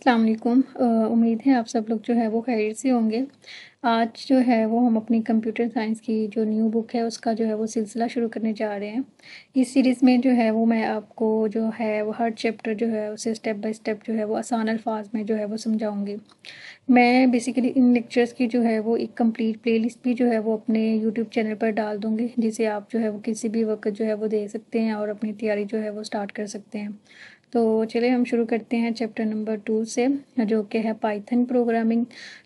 अस्सलाम वालेकुम। उम्मीद है आप सब लोग जो है वो खैरियत से होंगे। आज जो है वो हम अपनी कंप्यूटर साइंस की जो न्यू बुक है उसका जो है वो सिलसिला शुरू करने जा रहे हैं। इस सीरीज़ में जो है वो मैं आपको जो है वो हर चैप्टर जो है उसे स्टेप बाय स्टेप जो है वो आसान अल्फाज में जो है वो समझाऊंगी। मैं बेसिकली इन लेक्चर्स की जो है वो एक कंप्लीट प्लेलिस्ट भी जो है वो अपने यूट्यूब चैनल पर डाल दूँगी, जिसे आप जो है वो किसी भी वक्त जो है वो देख सकते हैं और अपनी तैयारी जो है वो स्टार्ट कर सकते हैं। तो चलिए हम शुरू करते हैं चैप्टर नंबर 2 से, जो कि है पाइथन प्रोग्रामिंग।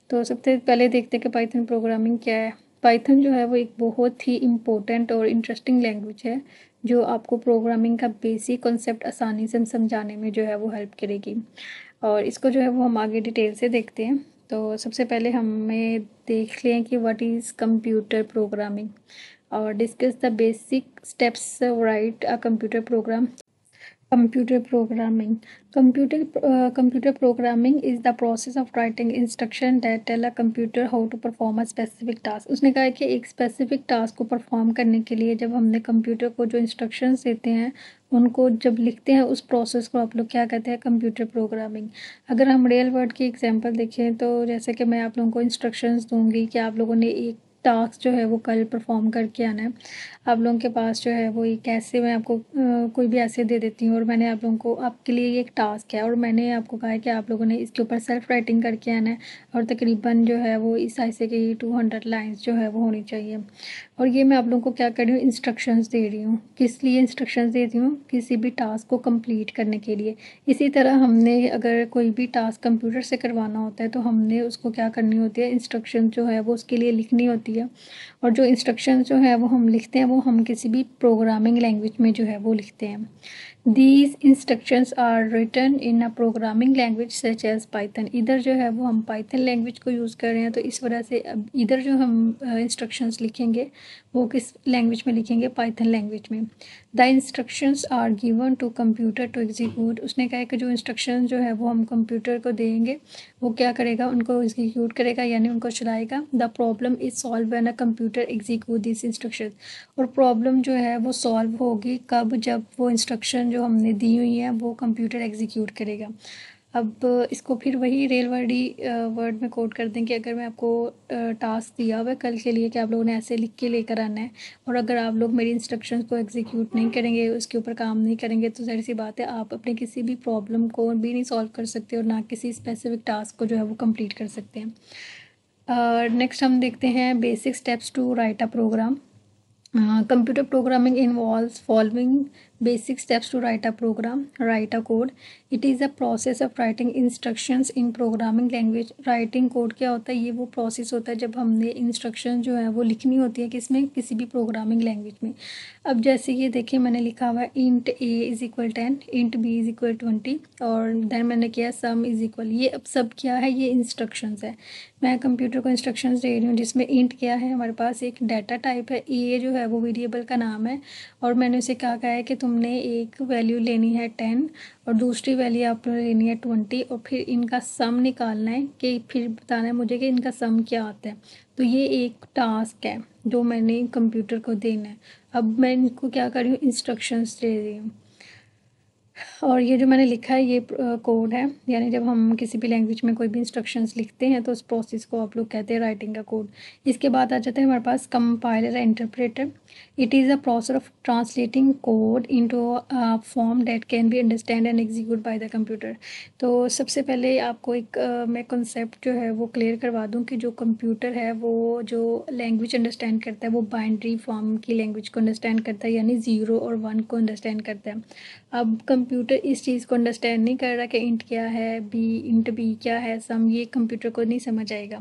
तो सबसे पहले देखते हैं कि पाइथन प्रोग्रामिंग क्या है। पाइथन जो है वो एक बहुत ही इम्पोर्टेंट और इंटरेस्टिंग लैंग्वेज है, जो आपको प्रोग्रामिंग का बेसिक कॉन्सेप्ट आसानी से समझाने में जो है वो हेल्प करेगी। और इसको जो है वो हम आगे डिटेल से देखते हैं। तो सबसे पहले हमें देख लें कि व्हाट इज़ कंप्यूटर प्रोग्रामिंग और discuss the basic steps right a computer program. Computer programming. Computer programming is the process of writing instruction that tell a computer how to perform a specific task. उसने कहा है कि एक specific task को perform करने के लिए जब हमने कंप्यूटर को जो इंस्ट्रक्शंस देते हैं उनको जब लिखते हैं, उस प्रोसेस को आप लोग क्या कहते हैं, कंप्यूटर प्रोग्रामिंग। अगर हम रियल वर्ड की एग्जांपल देखें तो जैसे कि मैं आप लोगों को इंस्ट्रक्शंस दूंगी कि आप लोगों ने एक टास्क जो है वो कल परफॉर्म करके आना है। आप लोगों के पास जो है वो एक ऐसे मैं आपको कोई भी ऐसे दे देती हूँ और मैंने आप लोगों को, आपके लिए ये एक टास्क है और मैंने आपको कहा है कि आप लोगों ने इसके ऊपर सेल्फ राइटिंग करके आना है और तकरीबन जो है वो इस ऐसे की 200 लाइन्स जो है वो होनी चाहिए। और ये मैं आप लोगों को क्या कर रही हूँ, इंस्ट्रक्शंस दे रही हूँ। किस लिए इंस्ट्रक्शंस दे रही हूँ? किसी भी टास्क को कंप्लीट करने के लिए। इसी तरह हमने अगर कोई भी टास्क कंप्यूटर से करवाना होता है तो हमने उसको क्या करनी होती है, इंस्ट्रक्शन जो है वो उसके लिए लिखनी होती है। और जो इंस्ट्रक्शंस जो है वो हम लिखते हैं वो हम किसी भी प्रोग्रामिंग लैंग्वेज में जो है वो लिखते हैं। These instructions are written in a programming language such as Python. इधर जो है वो हम पाइथन लैंग्वेज को यूज़ कर रहे हैं, तो इस वजह से अब इधर जो हम इंस्ट्रक्शंस लिखेंगे वो किस लैंग्वेज में लिखेंगे, पाइथन लैंग्वेज में। The instructions are given to computer to execute. उसने कहा कि जो इंस्ट्रक्शन जो है वो हम कंप्यूटर को देंगे, वो क्या करेगा, उनको एग्जीक्यूट करेगा यानी उनको चलाएगा। The problem is solve when a computer execute this instruction. और प्रॉब्लम जो है वो सॉल्व होगी कब, जब वो इंस्ट्रक्शन जो हमने दी हुई है वो कंप्यूटर एग्जीक्यूट करेगा। अब इसको फिर वही रियल वर्ड में कोड कर दें कि अगर मैं आपको टास्क दिया हुआ है कल के लिए कि आप लोगों ने ऐसे लिख के लेकर आना है, और अगर आप लोग मेरी इंस्ट्रक्शंस को एग्जीक्यूट नहीं करेंगे, उसके ऊपर काम नहीं करेंगे, तो ज़ाहिर सी बात है आप अपने किसी भी प्रॉब्लम को भी नहीं सॉल्व कर सकते और ना किसी स्पेसिफिक टास्क को जो है वो कंप्लीट कर सकते हैं। नेक्स्ट हम देखते हैं basic steps to write a program. Computer programming involves following basic steps to write a program, write a code. It is a process of writing instructions in programming language. Writing code क्या होता है, ये वो process होता है जब हमने instruction जो है वो लिखनी होती है किसमें, किसी भी प्रोग्रामिंग लैंग्वेज में। अब जैसे ये देखिए मैंने लिखा हुआ है int a is equal 10, int b is equal 20 और देन मैंने किया सम इज़ इक्वल। ये अब सब क्या है, ये इंस्ट्रक्शंस है। मैं कंप्यूटर को इंस्ट्रक्शंस दे रही हूँ जिसमें इंट क्या है, हमारे पास एक डाटा टाइप है, ए जो है वो वेरिएबल का नाम है और मैंने उसे क्या कहा है कि तुमने एक वैल्यू लेनी है 10 और दूसरी वैल्यू आपने लेनी है 20 और फिर इनका सम निकालना है कि फिर बताना है मुझे कि इनका सम क्या आता है। तो ये एक टास्क है जो मैंने कंप्यूटर को देना है। अब मैं इनको क्या कर रही हूँ, इंस्ट्रक्शंस दे रही हूँ। और ये जो मैंने लिखा है ये कोड है, यानी जब हम किसी भी लैंग्वेज में कोई भी इंस्ट्रक्शंस लिखते हैं तो उस प्रोसेस को आप लोग कहते हैं राइटिंग का कोड। इसके बाद आ जाता है हमारे पास compiler interpreter. It is a process of translating code into a form that can be understand and execute by the computer. तो सबसे पहले आपको एक मैं कॉन्सेप्ट जो है वो क्लियर करवा दूँ कि जो कंप्यूटर है वो जो लैंग्वेज अंडरस्टैंड करता है वो बाइनरी फॉर्म की लैंग्वेज को अंडरस्टैंड करता है, यानी 0 और 1 को अंडरस्टैंड करता है। अब कंप्यूटर इस चीज़ को अंडरस्टैंड नहीं कर रहा कि इंट क्या है, इंट बी क्या है, सम, ये कंप्यूटर को नहीं समझ आएगा।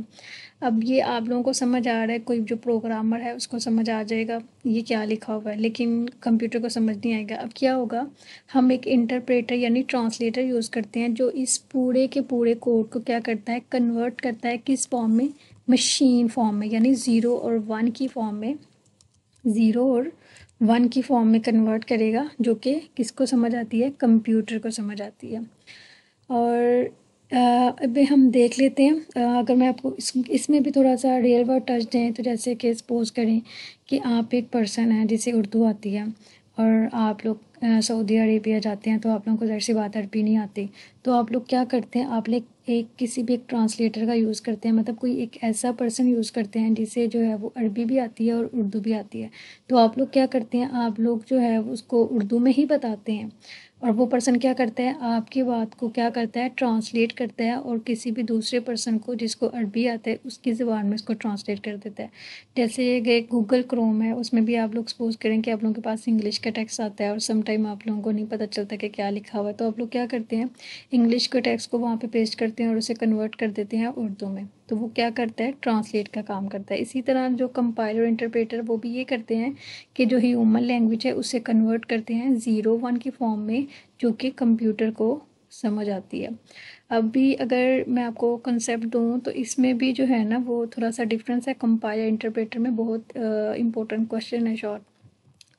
अब ये आप लोगों को समझ आ रहा है, कोई जो प्रोग्रामर है उसको समझ आ जाएगा ये क्या लिखा हुआ है, लेकिन कंप्यूटर को समझ नहीं आएगा। अब क्या होगा, हम एक इंटरप्रेटर यानी ट्रांसलेटर यूज़ करते हैं जो इस पूरे के पूरे कोड को क्या करता है, कन्वर्ट करता है किस फॉर्म में, मशीन फॉर्म में, यानी 0 और 1 की फॉर्म में, 0 और 1 की फॉर्म में कन्वर्ट करेगा, जो कि किसको समझ आती है, कंप्यूटर को समझ आती है। और अब हम देख लेते हैं, अगर मैं आपको इसमें भी थोड़ा सा रियल वर्ड टच दें तो जैसे कि सपोज करें कि आप एक पर्सन हैं जिसे उर्दू आती है और आप लोग सऊदी अरेबिया जाते हैं तो आप लोगों को ज़ाहिर सी बात अरबी नहीं आती, तो आप लोग क्या करते हैं, आप लोग किसी भी एक ट्रांसलेटर का यूज़ करते हैं, मतलब कोई एक ऐसा पर्सन यूज़ करते हैं जिसे जो है वो अरबी भी आती है और उर्दू भी आती है। तो आप लोग क्या करते हैं, आप लोग जो है उसको उर्दू में ही बताते हैं और वो पर्सन क्या करता है, आपकी बात को क्या करता है, ट्रांसलेट करता है और किसी भी दूसरे पर्सन को जिसको अरबी आता है उसकी ज़ुबान में उसको ट्रांसलेट कर देता है। जैसे एक गूगल क्रोम है, उसमें भी आप लोग सपोज़ करें कि आप लोगों के पास इंग्लिश का टेक्स्ट आता है और सम टाइम आप लोगों को नहीं पता चलता कि क्या लिखा हुआ है, तो आप लोग क्या करते हैं, इंग्लिश के टेक्स्ट को वहाँ पे पेस्ट करते हैं और उसे कन्वर्ट कर देते हैं उर्दू में, तो वो क्या करता है, ट्रांसलेट का काम करता है। इसी तरह जो कंपाइलर इंटरप्रेटर वो भी ये करते हैं कि जो ह्यूमन लैंग्वेज है उसे कन्वर्ट करते हैं 0-1 की फॉर्म में, जो कि कंप्यूटर को समझ आती है। अभी अगर मैं आपको कंसेप्ट दूँ तो इसमें भी जो है ना वो थोड़ा सा डिफरेंस है कंपाइलर इंटरप्रेटर में। बहुत इंपॉर्टेंट क्वेश्चन है शॉर्ट।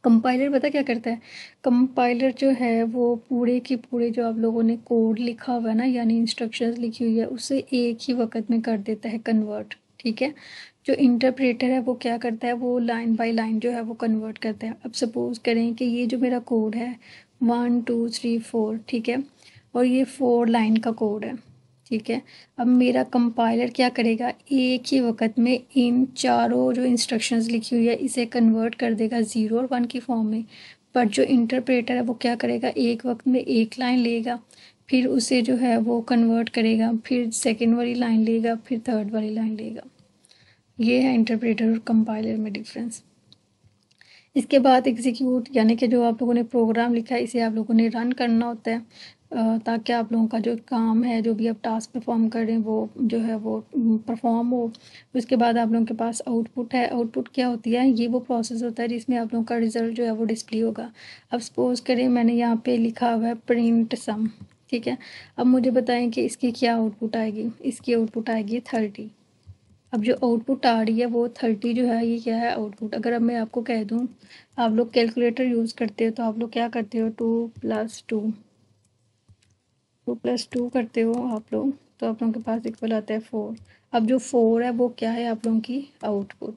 कंपाइलर पता क्या करता है, कंपाइलर जो है वो पूरे की पूरे जो आप लोगों ने कोड लिखा हुआ है ना, यानी इंस्ट्रक्शंस लिखी हुई है, उसे एक ही वक्त में कर देता है कन्वर्ट, ठीक है। जो इंटरप्रेटर है वो क्या करता है, वो लाइन बाय लाइन जो है वो कन्वर्ट करता है। अब सपोज करें कि ये जो मेरा कोड है 1 2 3 4, ठीक है, और ये 4 लाइन का कोड है, ठीक है। अब मेरा कंपाइलर क्या करेगा, एक ही वक्त में इन चारों जो इंस्ट्रक्शंस लिखी हुई है इसे कन्वर्ट कर देगा 0 और 1 की फॉर्म में। पर जो इंटरप्रेटर है वो क्या करेगा, एक वक्त में एक लाइन लेगा, फिर उसे जो है वो कन्वर्ट करेगा, फिर सेकेंड वाली लाइन लेगा, फिर थर्ड वाली लाइन लेगा। ये है इंटरप्रेटर और कंपाइलर में डिफरेंस। इसके बाद एग्जीक्यूट, यानी कि जो आप लोगों ने प्रोग्राम लिखा है इसे आप लोगों ने रन करना होता है, ताकि आप लोगों का जो काम है, जो भी आप टास्क परफॉर्म कर रहे हैं वो जो है वो परफॉर्म हो। उसके बाद आप लोगों के पास आउटपुट है। आउटपुट क्या होती है, ये वो प्रोसेस होता है जिसमें आप लोगों का रिज़ल्ट जो है वो डिस्प्ले होगा। अब सपोज करें मैंने यहाँ पे लिखा हुआ है प्रिंट सम, ठीक है। अब मुझे बताएं कि इसकी क्या आउटपुट आएगी, इसकी आउटपुट आएगी 30। अब जो आउटपुट आ रही है वो 30 जो है, ये क्या है आउटपुट। अगर अब मैं आपको कह दूँ, आप लोग कैलकुलेटर यूज़ करते हो तो आप लोग क्या करते हो, 2+2 करते हो आप लोग, तो आप लोगों के पास इक्वल आता है 4। अब जो 4 है वो क्या है आप लोगों की आउटपुट।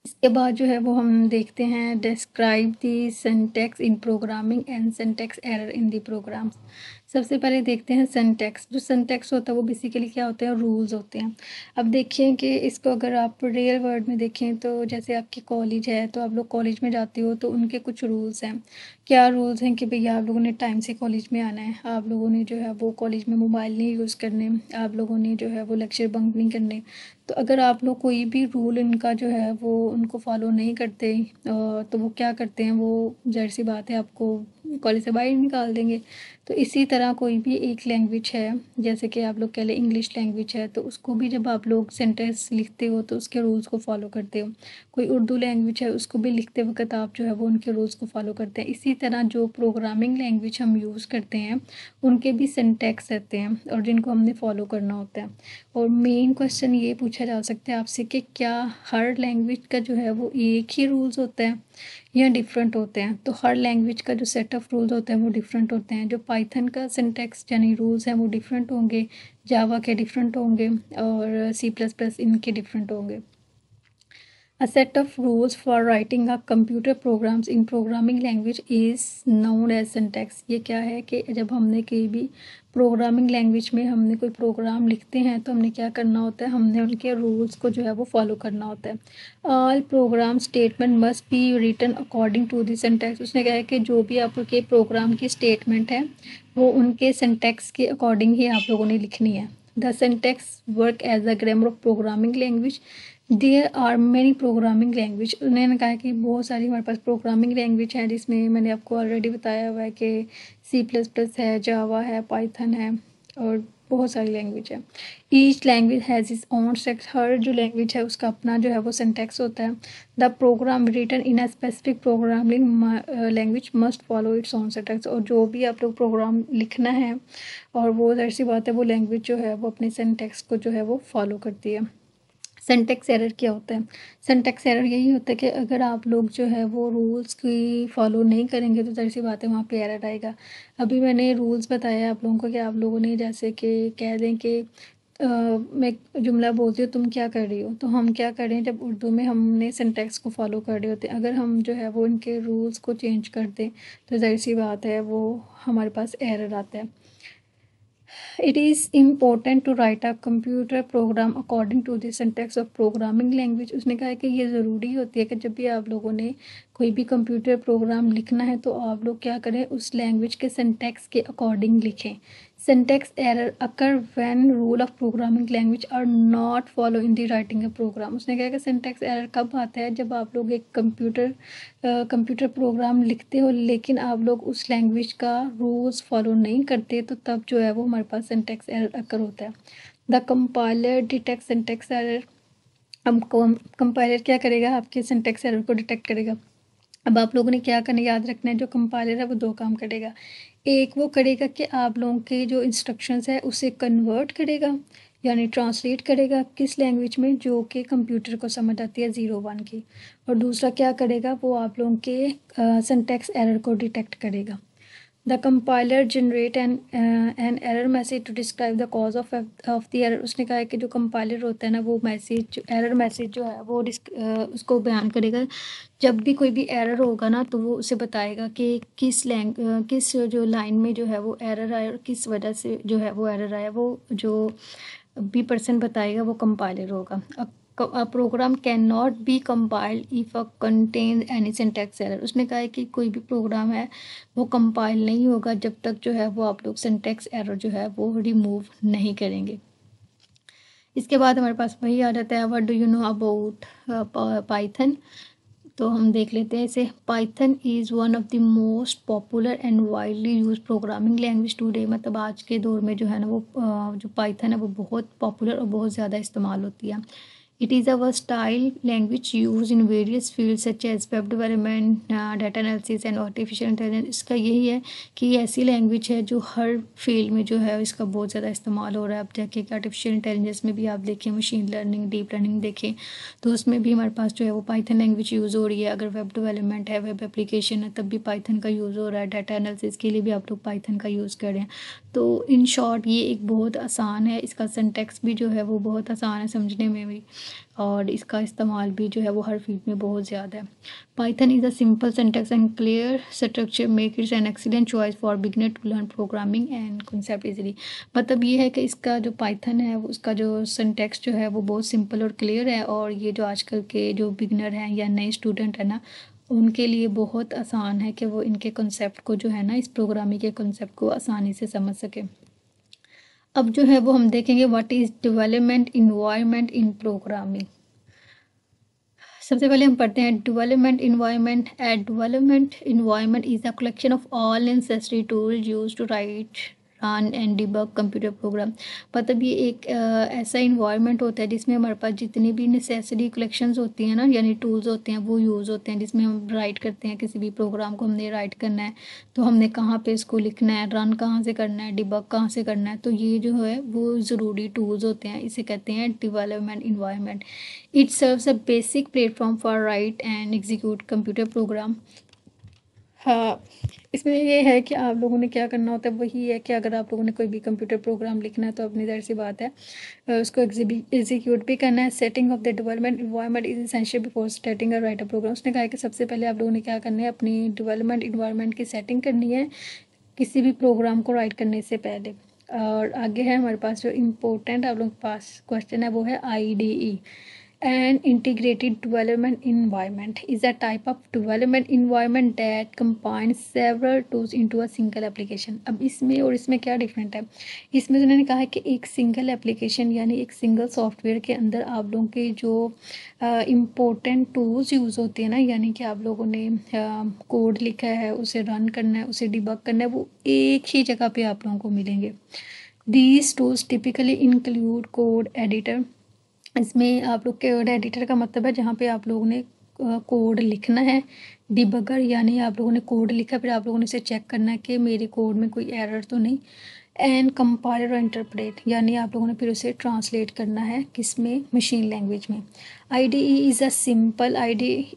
इसके बाद जो है वो हम देखते हैं describe the syntax in programming and syntax error in the programs. सबसे पहले देखते हैं सिंटैक्स। जो सिंटैक्स होता है वो बेसिकली क्या होते हैं, रूल्स होते हैं। अब देखिए कि इसको अगर आप रियल वर्ड में देखें तो जैसे आपकी कॉलेज है, तो आप लोग कॉलेज में जाते हो तो उनके कुछ रूल्स हैं। क्या रूल्स हैं कि भैया आप लोगों ने टाइम से कॉलेज में आना है, आप लोगों ने जो है वो कॉलेज में मोबाइल नहीं यूज़ करने, आप लोगों ने जो है वो लेक्चर बंक नहीं करने। तो अगर आप लोग कोई भी रूल इनका जो है वो उनको फॉलो नहीं करते, तो वो क्या करते हैं, वो ज़ाहिर सी बात है आपको कॉलेज से बाहर निकाल देंगे। तो इसी तरह कोई भी एक लैंग्वेज है, जैसे कि आप लोग कह लें इंग्लिश लैंग्वेज है, तो उसको भी जब आप लोग सेंटेंस लिखते हो तो उसके रूल्स को फॉलो करते हो। कोई उर्दू लैंग्वेज है, उसको भी लिखते वक्त आप जो है वो उनके रूल्स को फॉलो करते हैं। इसी तरह जो प्रोग्रामिंग लैंग्वेज हम यूज़ करते हैं उनके भी सिंटैक्स रहते हैं और जिनको हमने फॉलो करना होता है। और मेन क्वेश्चन ये पूछा जा सकता है आपसे कि क्या हर लैंग्वेज का जो है वो एक ही रूल्स होता है या डिफरेंट होते हैं। तो हर लैंग्वेज का जो सेट ऑफ रूल्स होते हैं वो डिफरेंट होते हैं। जो पाइथन का सिंटैक्स यानी रूल्स हैं वो डिफरेंट होंगे, जावा के डिफरेंट होंगे और C++ इनके डिफरेंट होंगे। A set of rules for writing a computer programs in programming language is known as syntax। ये क्या है कि जब हमने कहीं भी प्रोग्रामिंग लैंग्वेज में हमने कोई प्रोग्राम लिखते हैं तो हमने क्या करना होता है, हमने उनके रूल्स को जो है वो फॉलो करना होता है। All program statement must be written according to the syntax. उसने कहा है कि जो भी आपके प्रोग्राम की स्टेटमेंट है वो उनके सिंटैक्स के अकॉर्डिंग ही आप लोगों ने लिखनी है। The syntax work as a grammar of programming language. There are many programming language. उन्होंने कहा कि बहुत सारी हमारे पास प्रोग्रामिंग लैंग्वेज है, जिसमें मैंने आपको ऑलरेडी बताया हुआ है कि C++ है, जावा है, पाइथन है और बहुत सारी लैंग्वेज है। Each language has its own syntax. हर जो लैंग्वेज है उसका अपना जो है वो सिंटैक्स होता है। The program written in a specific programming language must follow its own syntax. और जो भी आप लोग प्रोग्राम लिखना है और वो ज़ाहिर सी बात है वो लैंग्वेज जो है वो अपने सिंटैक्स को जो है वो फॉलो करती है। सिंटैक्स एरर क्या होता है, सिंटैक्स एरर यही होता है कि अगर आप लोग जो है वो रूल्स की फॉलो नहीं करेंगे तो ज़ाहिर सी बात है वहाँ पे एरर आएगा। अभी मैंने रूल्स बताया आप लोगों को कि आप लोगों ने जैसे कि कह दें कि मैं एक जुमला बोलती हूँ, तुम क्या कर रही हो, तो हम क्या कर रहे हैं, जब उर्दू में हमने सिंटैक्स को फॉलो कर रहे होते हैं, अगर हम जो है वो इनके रूल्स को चेंज कर दें तो ज़ाहिर सी बात है वो हमारे पास एरर आता है। It is important to write a computer program according to the syntax of programming language। उसने कहा है कि ये ज़रूरी होती है कि जब भी आप लोगों ने कोई भी कंप्यूटर प्रोग्राम लिखना है तो आप लोग क्या करें, उस लैंग्वेज के सिंटैक्स के अकॉर्डिंग लिखें। Syntax error occur when rule of programming language are not follow in the writing a program. उसने कहा कि सिंटैक्स एरर कब आता है, जब आप लोग एक कंप्यूटर प्रोग्राम लिखते हो लेकिन आप लोग उस लैंग्वेज का रूल्स फॉलो नहीं करते, तो तब जो है वो हमारे पास सिंटैक्स एरर अकर होता है। The compiler detect syntax error. हम कंपाइलर क्या करेगा, आपके सिंटैक्स एरर को डिटेक्ट करेगा। अब आप लोगों ने क्या करना, याद रखना है, जो कंपाइलर है वो दो काम करेगा। एक वो करेगा कि आप लोगों के जो इंस्ट्रक्शंस है उसे कन्वर्ट करेगा, यानी ट्रांसलेट करेगा किस लैंग्वेज में, जो कि कंप्यूटर को समझ आती है 0 1 की। और दूसरा क्या करेगा, वो आप लोगों के सिंटैक्स एरर को डिटेक्ट करेगा। The compiler generate an error message to describe the cause of the error. उसने कहा है कि जो कंपाइलर होता है ना, वो मैसेज, एरर मैसेज जो है वो उसको बयान करेगा। जब भी कोई भी एरर होगा ना तो वो उसे बताएगा कि किस जो लाइन में जो है वो एरर आया और किस वजह से जो है वो एरर आया। वो जो भी पर्सन बताएगा वो कंपाइलर होगा। A program cannot be compiled if it contains any syntax error। उसने कहा है कि कोई भी प्रोग्राम है वो कंपाइल नहीं होगा जब तक जो है वो आप लोग सिंटैक्स एरर जो है वो रिमूव नहीं करेंगे। इसके बाद हमारे पास वही आ जाता है, what do you know about Python. तो हम देख लेते हैं इसे। Python is one of the most popular and widely use programming language today. मतलब आज के दौर में जो है ना वो जो पाइथन है वो बहुत पॉपुलर और बहुत ज़्यादा इस्तेमाल होती है। It is a versatile language used in various fields such as web development, data analysis and artificial intelligence। इसका यही है कि ये ऐसी लैंग्वेज है जो हर फील्ड में जो है इसका बहुत ज़्यादा इस्तेमाल हो रहा है। आप देखें कि आर्टिफिशियल इंटेलिजेंस में भी आप देखें, मशीन लर्निंग, डीप लर्निंग देखें तो उसमें भी हमारे पास जो है वो पाइथन लैंग्वेज यूज़ हो रही है। अगर वेब डेवलपमेंट है, वेब एप्लीकेशन है, तब भी पाइथन का यूज़ हो रहा है। डाटा एनालिसिस के लिए भी आप लोग पाइथन का यूज़ कर रहे हैं। तो इन शॉर्ट ये एक बहुत आसान है, इसका सिंटैक्स भी जो है वो बहुत आसान है समझने में भी, और इसका इस्तेमाल भी जो है वो हर फील्ड में बहुत ज़्यादा है। Python is a simple syntax and clear structure make its an excellent choice for beginner to learn programming and concept easily. मतलब ये है कि इसका जो पाइथन है उसका जो सिंटैक्स जो है वो बहुत सिंपल और क्लियर है, और ये जो आजकल के जो बिगनर हैं या नए स्टूडेंट हैं ना, उनके लिए बहुत आसान है कि वो इनके कॉन्सेप्ट को जो है ना, इस प्रोग्रामिंग के कॉन्सेप्ट को आसानी से समझ सकें। अब जो है वो हम देखेंगे what is development environment in programming. सबसे पहले हम पढ़ते हैं development environment. A development environment is a collection of all necessary tool use to write, run and debug computer program. मतलब ये एक ऐसा इन्वायरमेंट होता है जिसमें हमारे पास जितनी भी नेसेसरी कलेक्शंस होती हैं ना, यानी टूल्स होते हैं, वो यूज़ होते हैं जिसमें हम राइट करते हैं। किसी भी प्रोग्राम को हमने राइट करना है तो हमने कहाँ पे इसको लिखना है, रन कहाँ से करना है, डिबग कहाँ से करना है, तो ये जो है वो ज़रूरी टूल्स होते हैं। इसे कहते हैं development environment. It serves a basic platform for right and execute computer program. हाँ, इसमें ये है कि आप लोगों ने क्या करना होता है, वही है कि अगर आप लोगों ने कोई भी कंप्यूटर प्रोग्राम लिखना है तो अपनी ज़ाहिर सी बात है उसको एग्जीक्यूट भी करना है। Setting of the development environment is essential before starting a write a program. उसने कहा है कि सबसे पहले आप लोगों ने क्या करना है, अपनी डेवलपमेंट इन्वायरमेंट की सेटिंग करनी है किसी भी प्रोग्राम को राइट करने से पहले। और आगे है हमारे पास जो इम्पोर्टेंट आप लोगों के पास क्वेश्चन है वो है IDE। An integrated development environment is a type of development environment that combines several tools into a single application। अब इसमें और इसमें क्या डिफरेंट है, इसमें उन्होंने कहा है कि एक सिंगल एप्लीकेशन यानी एक सिंगल सॉफ्टवेयर के अंदर आप लोगों के जो इम्पोर्टेंट टूल्स यूज़ होते हैं ना, यानी कि आप लोगों ने कोड लिखा है, उसे रन करना है, उसे डिबग करना है, वो एक ही जगह पे आप लोगों को मिलेंगे। These tools typically include code editor. इसमें आप लोग कोड एडिटर का मतलब है जहाँ पे आप लोगों ने कोड लिखना है। डिबगर यानी आप लोगों ने कोड लिखा, फिर आप लोगों ने इसे चेक करना है कि मेरे कोड में कोई एरर तो नहीं। एंड कंपाइल और इंटरप्रेट, यानी आप लोगों ने फिर उसे ट्रांसलेट करना है किस में, मशीन लैंग्वेज में। IDE is a simple ideally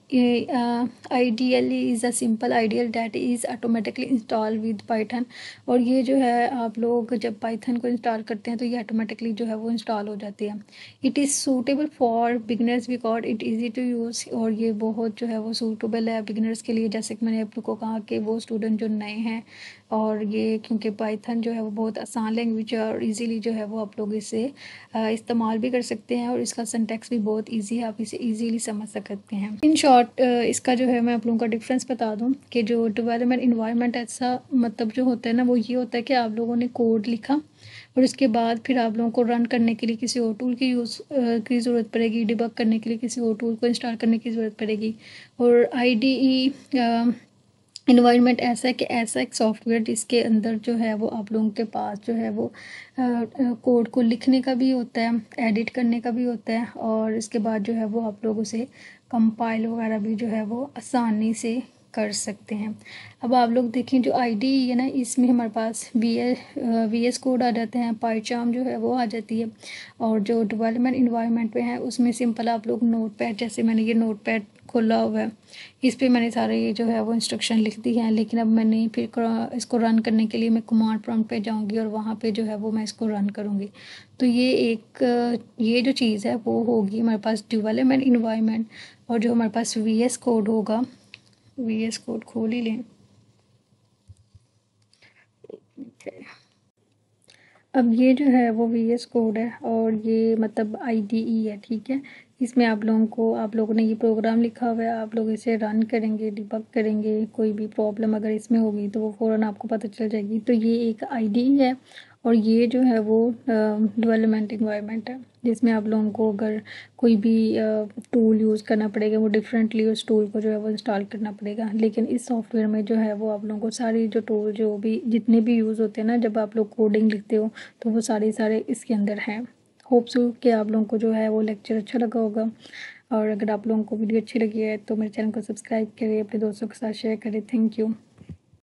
is a simple ideal that is automatically install with Python. और ये जो है आप लोग जब पाइथन को इंस्टॉल करते हैं तो ये ऑटोमेटिकली जो है वो इंस्टॉल हो जाती है। It is suitable for beginners because it easy to use, और ये बहुत जो है वो सूटेबल है बिगनर्स के लिए, जैसे कि मैंने आप लोग को कहा कि वो स्टूडेंट जो नए हैं, और ये क्योंकि पाइथन जो है वो बहुत आसान लैंग्वेज है और इजीली जो है वो आप लोग इसे इस्तेमाल भी कर सकते हैं, और इसका सिंटैक्स भी बहुत इजी है, आप इसे इजीली समझ सकते हैं। इन शॉर्ट इसका जो है मैं आप लोगों का डिफरेंस बता दूं कि जो डेवलपमेंट इन्वायरमेंट ऐसा मतलब जो होता है ना, वो ये होता है कि आप लोगों ने कोड लिखा और उसके बाद फिर आप लोगों को रन करने के लिए किसी और टूल की ज़रूरत पड़ेगी, डिबग करने के लिए किसी और टूल को इंस्टॉल करने की ज़रूरत पड़ेगी। और IDE इन्वायरमेंट ऐसा है कि ऐसा एक सॉफ्टवेयर जिसके अंदर जो है वो आप लोगों के पास जो है वो कोड को लिखने का भी होता है, एडिट करने का भी होता है, और इसके बाद जो है वो आप लोग उसे कंपाइल वगैरह भी जो है वो आसानी से कर सकते हैं। अब आप लोग देखें जो IDE है ना, इसमें हमारे पास VS कोड आ जाते हैं, पाइचार्म जो है वो आ जाती है, और जो डेवलपमेंट इन्वायरमेंट पे है उसमें सिंपल आप लोग नोटपैड, जैसे मैंने ये नोटपैड खोला हुआ है, इस पे मैंने सारे ये जो है वो इंस्ट्रक्शन लिख दी हैं, लेकिन अब मैंने फिर इसको रन करने के लिए मैं कमांड प्रॉम्प्ट पे जाऊंगी और वहाँ पे जो है वो मैं इसको रन करूँगी। तो ये जो चीज़ है वो होगी हमारे पास डेवलपमेंट इन्वायरमेंट, और जो हमारे पास VS कोड होगा, VS कोड खोल ही लें। अब ये जो है वो VS कोड है और ये मतलब IDE है, ठीक है। इसमें आप लोगों ने ये प्रोग्राम लिखा हुआ है, आप लोग इसे रन करेंगे, डिबग करेंगे, कोई भी प्रॉब्लम अगर इसमें होगी तो वो फ़ौरन आपको पता चल जाएगी। तो ये एक IDE है और ये जो है वो डेवलपमेंट इन्वायरमेंट है, जिसमें आप लोगों को अगर कोई भी टूल यूज़ करना पड़ेगा, वो डिफरेंटली उस टूल को जो है वो इंस्टॉल करना पड़ेगा। लेकिन इस सॉफ्टवेयर में जो है वो आप लोगों को सारी जो टूल जो भी जितने भी यूज़ होते हैं ना, जब आप लोग कोडिंग लिखते हो तो वो सारे इसके अंदर हैं। होप सो कि आप लोगों को जो है वो लेक्चर अच्छा लगा होगा, और अगर आप लोगों को वीडियो अच्छी लगी है तो मेरे चैनल को सब्सक्राइब करें, अपने दोस्तों के साथ शेयर करें। Thank you.